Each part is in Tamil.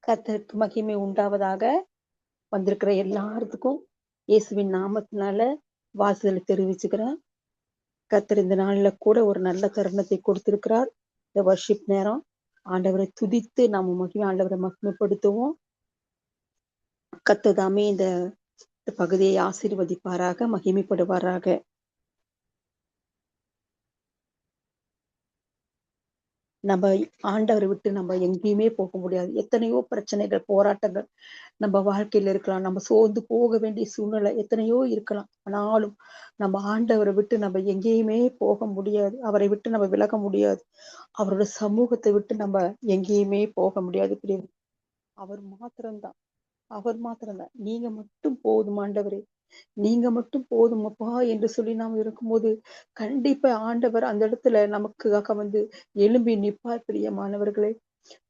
கர்த்தருக்கு மகிமை உண்டாவதாக. வந்திருக்கிற எல்லாத்துக்கும் இயேசுவின் நாமத்தினால வாழ்த்துதலை தெரிவிச்சுக்கிறேன். கர்த்தர் இந்த நாள்ல கூட ஒரு நல்ல தருணத்தை கொடுத்திருக்கிறார். இந்த வர்ஷிப் நேரம் ஆண்டவரை துதித்து நாம ஆண்டவரை மகிமைப்படுத்துவோம். கர்த்தர் தாமே இந்த பகுதியை ஆசீர்வதிப்பாராக, மகிமைப்படுவாராக. நம்ம ஆண்டவரை விட்டு நம்ம எங்கேயுமே போக முடியாது. எத்தனையோ பிரச்சனைகள், போராட்டங்கள் நம்ம வாழ்க்கையில இருக்கலாம். நம்ம சோர்ந்து போக வேண்டிய சூழ்நிலை எத்தனையோ இருக்கலாம். ஆனாலும் நம்ம ஆண்டவரை விட்டு நம்ம எங்கேயுமே போக முடியாது. அவரை விட்டு நம்ம விலக முடியாது. அவரோட சமூகத்தை விட்டு நம்ம எங்கேயுமே போக முடியாது. அவர் மாத்திரம்தான். அவர் மாத்திரம்தான். நீங்க மட்டும் போதும் ஆண்டவரே, நீங்க மட்டும் போதுமப்பா என்று சொல்லி நாம் இருக்கும்போது கண்டிப்பா ஆண்டவர் அந்த இடத்துல நமக்காக எழும்பி நிற்பார். பிரியமானவர்களே,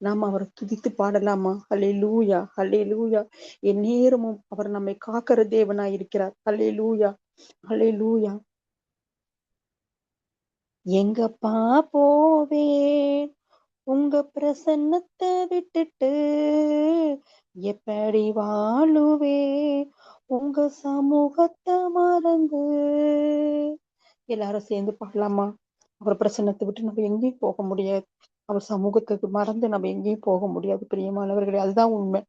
நாம் அவரை துதித்து பாடலாமா? ஹல்லேலூயா, ஹல்லேலூயா. எந்நேரமும் அவர் நம்மை காக்கிற தேவனாய் இருக்கிறார். ஹல்லேலூயா, ஹல்லேலூயா. எங்கப்பா போவேன் உங்க பிரசன்னத்தை விட்டுட்டு, எப்படி வாழுவே உங்க சமூகத்தை மறந்து. எல்லாரும் சேர்ந்து பாடலாமா? அவர் பிரசன்னத்தை விட்டு நம்ம எங்கேயும் போக முடியாது. அவர் சமூகத்துக்கு மறந்து நம்ம எங்கேயும் போக முடியாது. பிரியமானவர்களே, அதுதான் உண்மை.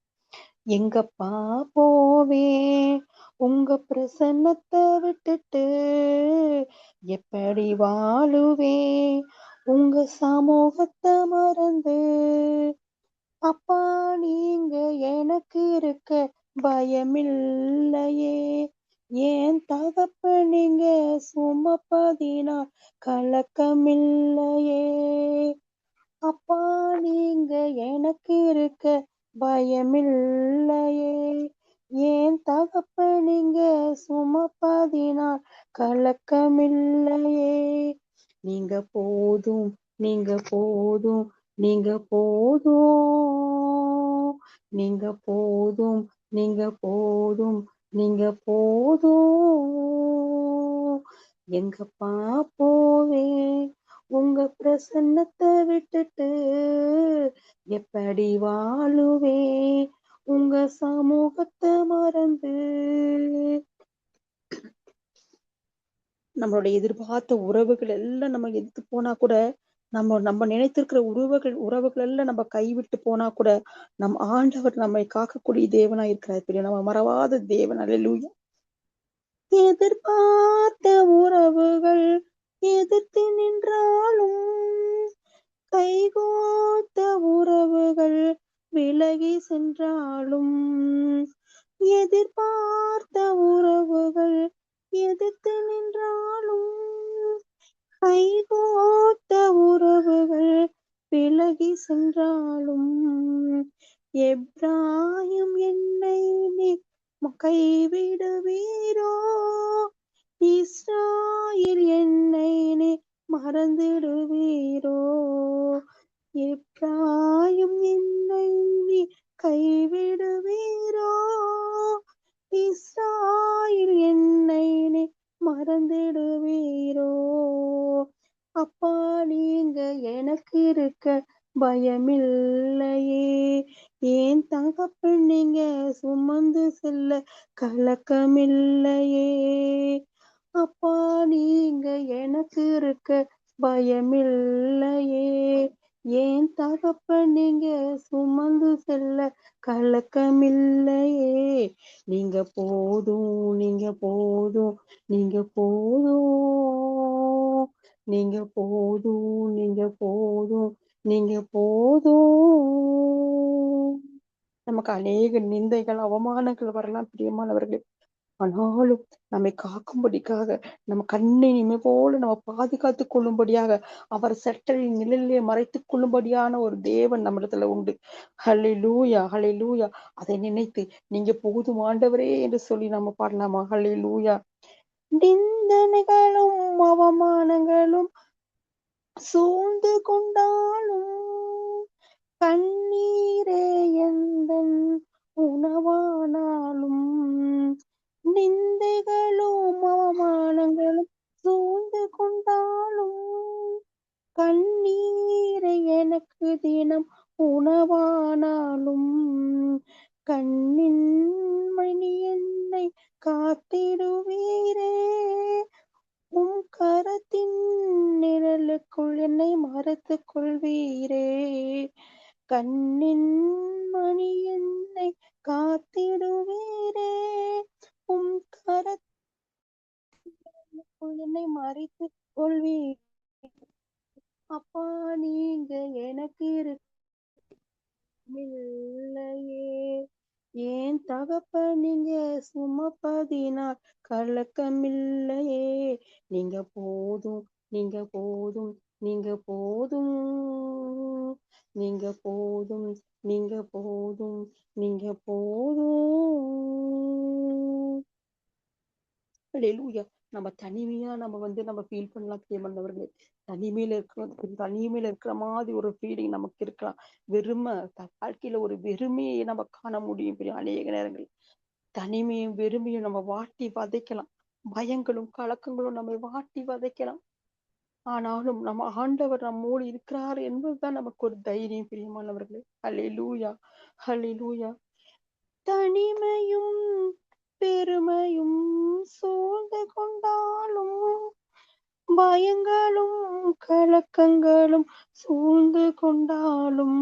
எங்கப்பா போவேன் உங்க பிரசன்னத்தை விட்டுட்டு, எப்படி வாழுவேன் உங்க சமூகத்தை மறந்து. அப்பா, நீங்க எனக்கு இருக்க பயமில்லையே, ஏன் தகப்ப நீங்க சுமப்பதினால் கலக்கமில்லையே. அப்பா, நீங்க எனக்கு இருக்க பயமில்லையே, ஏன் தகப்ப நீங்க சுமப்பதினால் கலக்கமில்லையே. நீங்க போதும், நீங்க போதும், நீங்க போதும், நீங்க போதும், நீங்க போதும், நீங்க போதும். எங்கப்பா போவேன் உங்க பிரசன்னத்தை விட்டுட்டு, எப்படி வாழுவேன் உங்க சமூகத்தை மறந்து. நம்மளுடைய எதிர்பார்த்த உறவுகள் எல்லாம் நம்ம எடுத்து போனா கூட, நம்ம நினைத்திருக்கிற உறவுகள் எல்லாம் நம்ம கைவிட்டு போனா கூட, நம் ஆண்டவர் நம்மை காக்கக்கூடிய தேவனா இருக்கிறார். நம்ம மறவாத தேவன். அல்லேலூயா. எதிர்பார்த்த உறவுகள் எதிர்த்து நின்றாலும், கைகோத்த உறவுகள் விலகி சென்றாலும், எதிர்பார்த்த உறவுகள் எதிர்த்து நின்றாலும், கைகோத்த உறவுகள் விலகி சென்றாலும், எப்ராயும் என்னை நீ கைவிடுவீரோ, இஸ்ராயேல் என்னை நீ மறந்துடுவீரோ. எப்ராயும் என்னை நீ கைவிடுவீரோ, இஸ்ராயேல் என்னை நீ மறந்துடுவீரோ. அப்பா, நீங்க எனக்கு இருக்க பயமில்லையே, ஏன் தகப்பன் நீங்க சுமந்து செல்ல கலக்கமில்லையே. அப்பா, நீங்க எனக்கு இருக்க பயமில்லையே, ஏன் தகப்பன் நீங்க சுமந்து செல்ல கலக்கமில்லையே. நீங்க போதும், நீங்க போதும், நீங்க போதும், நீங்க போதும், நீங்க போதும், நீங்க போதும். நமக்கு அநேக நிந்தைகள், அவமானங்கள் வரலாம் பிரியமானவர்களே. ஆனாலும் நம்மை காக்கும்படிக்காக, நம்ம கண்ணை இமை போல நம்ம பாதுகாத்துக் கொள்ளும்படியாக, அவர் சட்டலின் நிழலிலே மறைத்துக் கொள்ளும்படியான ஒரு தேவன் நம்மிடத்துல உண்டு. ஹல்லேலூயா, ஹல்லேலூயா. அதை நினைத்து நீங்க போதும் ஆண்டவரே என்று சொல்லி நம்ம பாடலாமா? ஹல்லேலூயா. நிந்தனைகளும் அவமானங்களும் சூழ்ந்து கொண்டாலும், கண்ணீரே எந்தன் உணவானாலும், நிந்தைகளும் அவமானங்களும் சூழ்ந்து கொண்டாலும், கண்ணீரை எனக்கு தினம் உணவானாலும் கண்ணின் மணி என்னை காத்திடுவீரே. உம் கரத்தின் நிழலுக்குள் என்னை மறைத்துக் கொள்வீரே. கண்ணின் மணி என்னை காத்திடுவீரே. உம் கரத்திற்குள் என்னை மறைத்துக் கொள்வீரே. அப்பா, நீங்க எனக்கு இல்லையே. ஏன் தகப்ப நீங்க சுமப்பதினால் கலக்கமில்லையே. நீங்க போதும், நீங்க போதும், நீங்க போதும், நீங்க போதும், நீங்க போதும், நீங்க போதும். அல்லேலூயா. நம்ம தனிமையா நம்ம ஃபீல் பண்ணலாம் பிரியமானவர்களே. தனிமையில இருக்கிற மாதிரி ஒரு ஃபீலிங் நமக்கு இருக்கலாம். வாழ்க்கையில ஒரு வெறுமையை நம்ம காண முடியும் அநேக நேரங்கள். தனிமையும் வெறுமையும் நம்ம வாட்டி வதைக்கலாம். பயங்களும் கலக்கங்களும் நம்மை வாட்டி வதைக்கலாம். ஆனாலும் நம்ம ஆண்டவர் நம்மோடு இருக்கிறார் என்பதுதான் நமக்கு ஒரு தைரியம் பிரியமானவர்களே. அல்லேலூயா, அல்லேலூயா. தனிமையும் பெருமையும் சூழ்ந்து கொண்டாலும், பயங்களும் கலக்கங்களும் சூழ்ந்து கொண்டாலும்,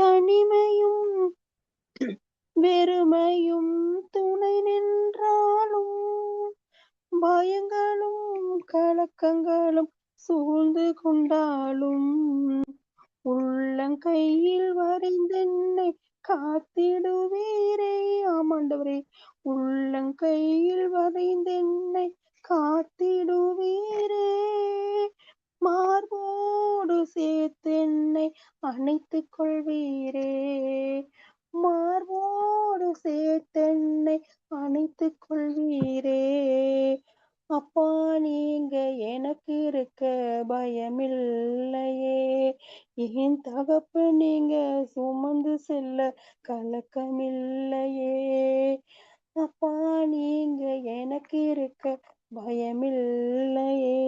தனிமையும் வெறுமையும் துணை நின்றாலும், பயங்களும் கலக்கங்களும் சூழ்ந்து கொண்டாலும், உள்ளங்கையில் வரைந்தென்னை காத்திடுவீரே. ஆமாண்டவரே, உள்ளங்கையில் வரைந்தென்னை காத்திடுவீரே. மார்போடு சேர்த்தென்னை அணைத்துக் கொள்வீரே. மார்போடு சேர்த்தென்னை அணைத்துக் கொள்வீரே. அப்பா, நீங்க எனக்கு இருக்க பயமில்லையே. என் தகப்பு நீங்க சுமந்து செல்ல கலக்கமில்லையே. அப்பா, நீங்க எனக்கு இருக்க பயமில்லையே.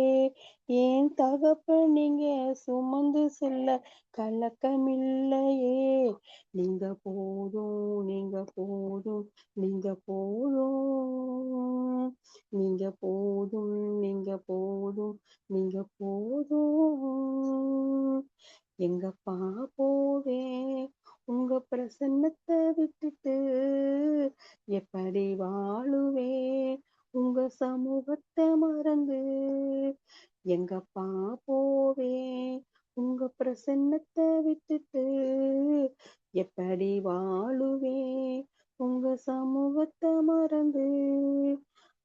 என் தகப்ப நீங்க சுமந்து செல்ல கலக்கமில்லையே. நீங்க போதும், நீங்க போதும், நீங்க போதும், நீங்க போதும், நீங்க போதும், நீங்க போதும். எங்கப்பா போவேன் உங்க பிரசன்னத்தை விட்டுட்டு, எப்படி வாழுவேன் உங்க சமூகத்தை மறந்து. எங்கப்பா போவேன் உங்க பிரசன்னத்தை விட்டுட்டு, எப்படி வாழுவேன் உங்க சமூகத்தை மறந்து.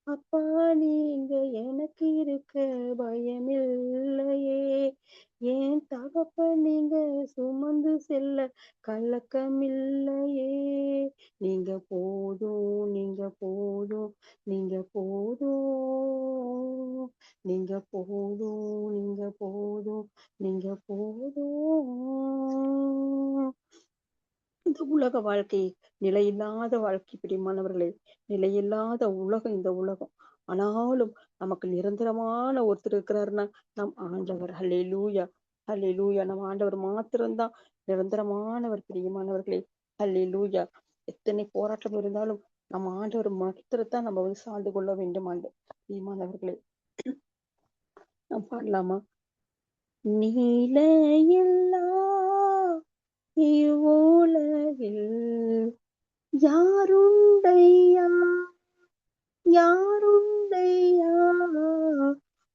அப்பா, நீங்க எனக்கு இருக்க பயமில்லையே. ஏன் தகப்ப நீங்க சுமந்து செல்ல கலக்கமில்லையே. நீங்க போதும், நீங்க போதும், நீங்க போதும், நீங்க போதும், நீங்க போதும், நீங்க போதும். இந்த உலக வாழ்க்கை நிலையில்லாத வாழ்க்கை பிரியமானவர்களே. நிலையில்லாத உலகம் இந்த உலகம். ஆனாலும் நமக்கு நிரந்தரமான ஒருத்தர் இருக்கிறாருன்னா நம் ஆண்டவர். ஹல்லேலூயா, ஹல்லேலூயா. நம்ம ஆண்டவர் மாத்திரம்தான் நிரந்தரமானவர் பிரியமானவர்களே. ஹல்லேலூயா. எத்தனை போராட்டம் இருந்தாலும் நம்ம ஆண்டவர் மாத்திரத்தான் நம்ம சார்ந்து கொள்ள வேண்டும். பிரியமானவர்களே, நாம் பாடலாமா? நீலையில்லா இவ்வுலகில் யாருண்டையா, யாருண்டையா,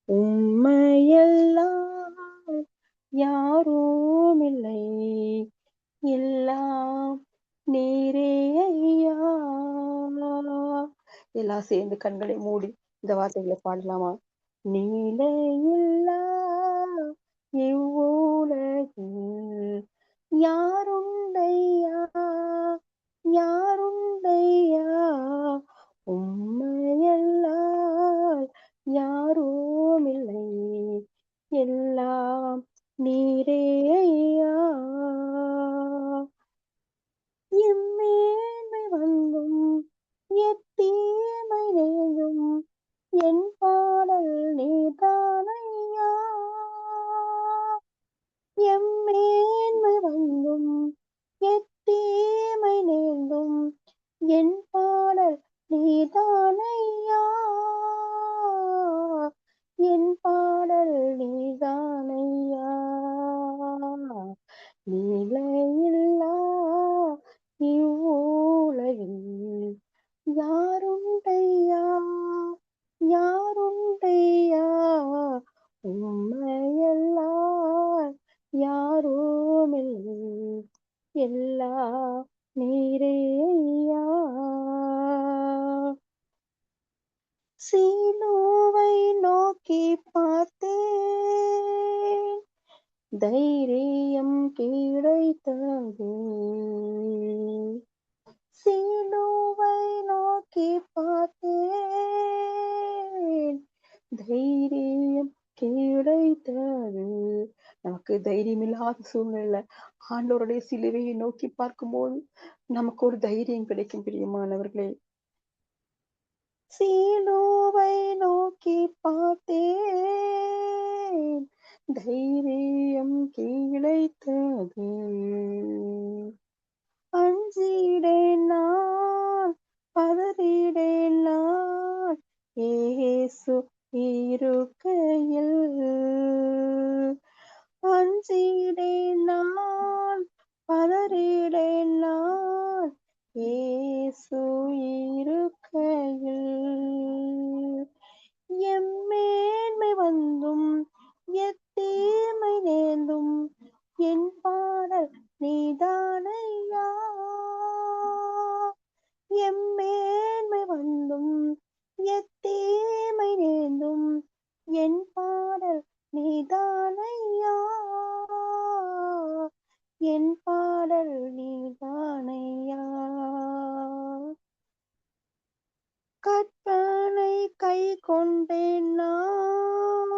உம்மையெல்லாம் யாருமில்லை, எல்லாம் நீரே ஐயா. எல்லாம் சேர்ந்து கண்களை மூடி இந்த வார்த்தைகளை பாடலாமா? நீலையில்லா இவ்வுலகில் யாருண்டையா, யாருண்டையா, உம்மையல்லால் யாருமில்லை, எல்லாம் நீரே ஐயா. எம்மேன்மை வந்தும் எத்தீமை நேரும் என் பாடல் நீதானையா. நிலையில்லா இவ்வுலகில் யாருண்டையா யாருண்டையா உம்மையல்லால் யாருமில்லை எல்லா நீரே ஐயா. சிலுவை நோக்கி பார்த்தேன், தைரியம் கிடைத்தது. சிலுவை நோக்கி பார்த்தேன், தைரியம் கிடைத்தது. நமக்கு தைரியம் இல்லாத சூழ்நிலை ஆண்டவருடைய சிலுவையை நோக்கி பார்க்கும்போது நமக்கு ஒரு தைரியம் கிடைக்கும் பிரியமானவர்களே. சிலுவை நோக்கி பார்த்தேன், தைரியம் கிடைத்தது. அஞ்சிடேன் நான், பதறிடேன் நான், இயேசு இருக்கையில். அஞ்சிடேன் நான், பதறிடேன் நான், இயேசு இருக்கையில். எம்மேன்மை வந்தும் எத்தீமை நேர்ந்தும் என் பாடல் நீதானையா. எம்மேன்மை வந்தும் எத்தீமை நேர்ந்தும் என் பாடல் நீதானையா. என் பாடல் நீதானையா. கற்பனை கை கொண்டேன் நான்,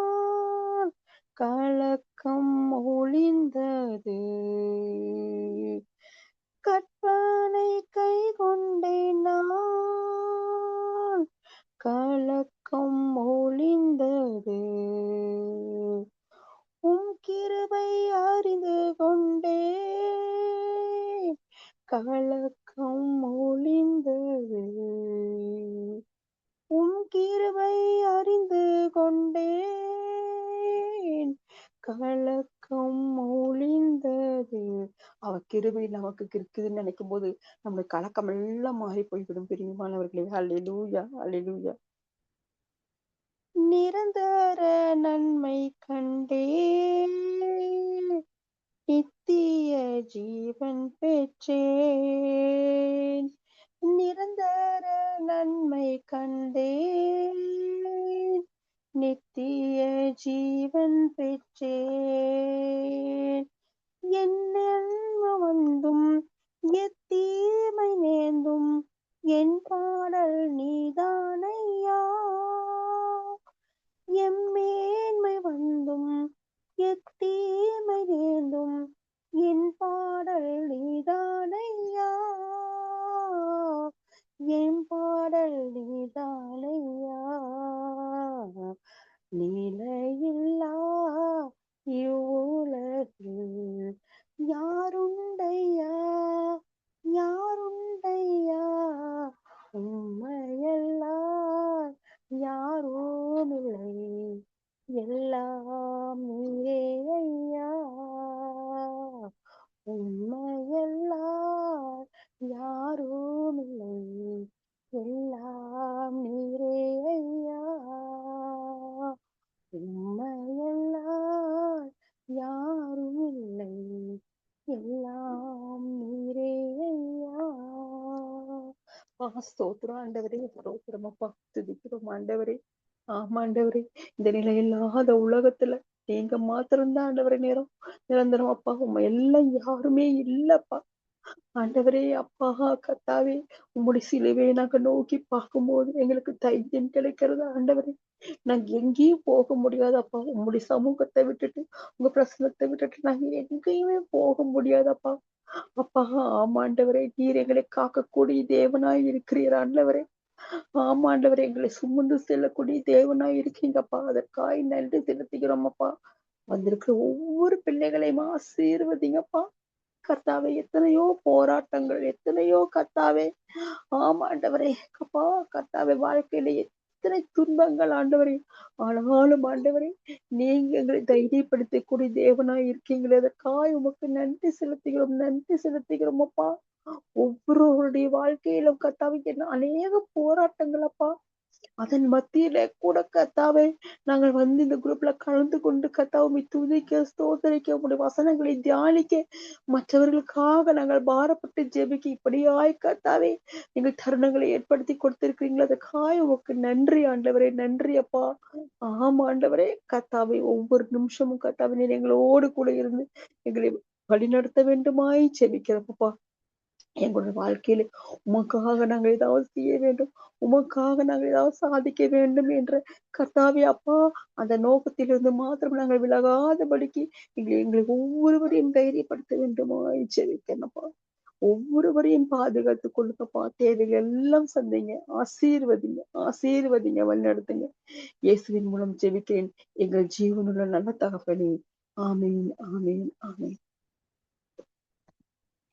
கலக்கம் ஒளிந்தது. கற்பனை கை கொண்டேன் நான், கலக்கம் ஒளிந்தது. உம் கிருபை அறிந்து கொண்டேன், கலக்கம் ஒளிந்தது. உம் கிருபை அறிந்து கொண்டேன், கலக்கம் ஒளிந்தது. அவர் கிருபை நமக்கு இருக்குதுன்னு நினைக்கும் போது நம்முடைய கலக்கம் எல்லாம் மாறி போய்விடும் பிரியமானவர்களே. அல்லேலூயா, அல்லேலூயா. நிரந்தர நன்மை கண்டேன், நித்திய ஜீவன் பெற்றேன். நிரந்தர நன்மை கண்டேன், நித்திய ஜீவன் பெற்றேன். என் நன்மை வந்தும் எத்தீமை நேர்ந்தும் என் பாடல் நீதானையா. எம்மேன்மை வந்தும் எத்தீமை நேர்ந்தும் என் பாடல் நீதானையா. என் பாடல் நீதானையா. நிலையில்லா இவ்வுலகில் யாருண்டையா யாருண்டையா உம்மையல்லால் யாருமில்லை எல்லாம் நீரே ஐயா. உம்மையல்லால் யாருமில்லை எல்லாம் நீரே ஐயா. உம்மையல்லால் யாருமில்லை எல்லாம் நீரே ஐயா. ஸ்தோத்திரம் ஆண்டவரே, ஸ்தோத்திரம் அப்பா, துதிக்கிறோம் ஆண்டவரே. ஆமாண்டவரே, இந்த நிலையில்லாத உலகத்துல நீங்க மாத்திரம்தான் ஆண்டவரே நேரம் நிரந்தரம் அப்பா. உண்மை எல்லாம் யாருமே இல்லப்பா ஆண்டவரே. அப்பா கர்த்தாவே, உம்முடைய சிலுவையை நாங்க நோக்கி பார்க்கும்போது எங்களுக்கு தைரியம் கிடைக்கிறது ஆண்டவரே. நாங்க எங்கேயும் போக முடியாது அப்பா. உம்முடைய சமூகத்தை விட்டுட்டு, உங்க பிரசனத்தை விட்டுட்டு நாங்க எங்கேயுமே போக முடியாதப்பா. அப்பா ஆமாண்டவரே, நீர் எங்களை காக்கக்கூடிய தேவனாய் இருக்கிறீர் ஆண்டவரே. ஆமாண்டவரே, எங்களை சுமந்து செல்லக்கூடிய தேவனாய் இருக்கீங்கப்பா. அதற்காய் நன்றி செலுத்துகிறோம் அப்பா. வந்திருக்கிற ஒவ்வொரு பிள்ளைகளையும் ஆசீர்வதிங்கப்பா கர்த்தாவே. எத்தனையோ போராட்டங்கள், எத்தனையோ கர்த்தாவே. ஆமாண்டவரே அப்பா கர்த்தாவே, வாழ்க்கையில எத்தனை துன்பங்கள் ஆண்டவரே. ஆனாலும் ஆண்டவரே, நீங்க எங்களை தைரியப்படுத்தக்கூடிய தேவனாய் இருக்கீங்களே, அதற்காய் உமக்கு நன்றி செலுத்துகிறோம், நன்றி செலுத்துகிறோம் அப்பா. ஒவ்வொருவருடைய வாழ்க்கையிலும் கர்த்தாவே அநேக போராட்டங்கள் அப்பா. அதன் மத்தியில கூட கர்த்தாவே, நாங்கள் வந்து இந்த குரூப்ல கலந்து கொண்டு கர்த்தாவே உம்மை துதிக்க, ஸ்தோத்தரிக்க, உம்முடைய வசனங்களை தியானிக்க, மற்றவர்களுக்காக நாங்கள் பாரப்பட்டு ஜெபிக்க இப்படியாய் கர்த்தாவே எங்கள் தருணங்களை ஏற்படுத்தி கொடுத்திருக்கிறீங்களே, அதற்காய் உமக்கு நன்றி ஆண்டவரே, நன்றி அப்பா. ஆமா ஆண்டவரே, கர்த்தாவே ஒவ்வொரு நிமிஷமும் கர்த்தாவே நீர் எங்களோடு கூட இருந்து எங்களை வழிநடத்த வேண்டுமாய் ஜெபிக்கிறோம். எங்களுடைய வாழ்க்கையில உமக்காக நாங்கள் ஏதாவது செய்ய வேண்டும், உமக்காக நாங்கள் ஏதாவது சாதிக்க வேண்டும் என்ற கர்த்தாவே அப்பா, அந்த நோக்கத்திலிருந்து மாத்திரம் நாங்கள் விலகாதபடிக்கு எங்களை ஒவ்வொருவரையும் தைரியப்படுத்த வேண்டுமாய் ஜெபிக்கிறேன்ப்பா. ஒவ்வொருவரையும் பாதுகாத்துக் கொள்ளுங்கப்பா. தேவைகள் எல்லாம் சந்திங்க, ஆசீர்வதிங்க, ஆசீர்வதிங்க, வழிநடத்துங்க. இயேசுவின் மூலம் ஜெபிக்கிறேன் எங்கள் ஜீவனுள்ள நல்ல தகப்பனே. ஆமென், ஆமென், ஆமென்.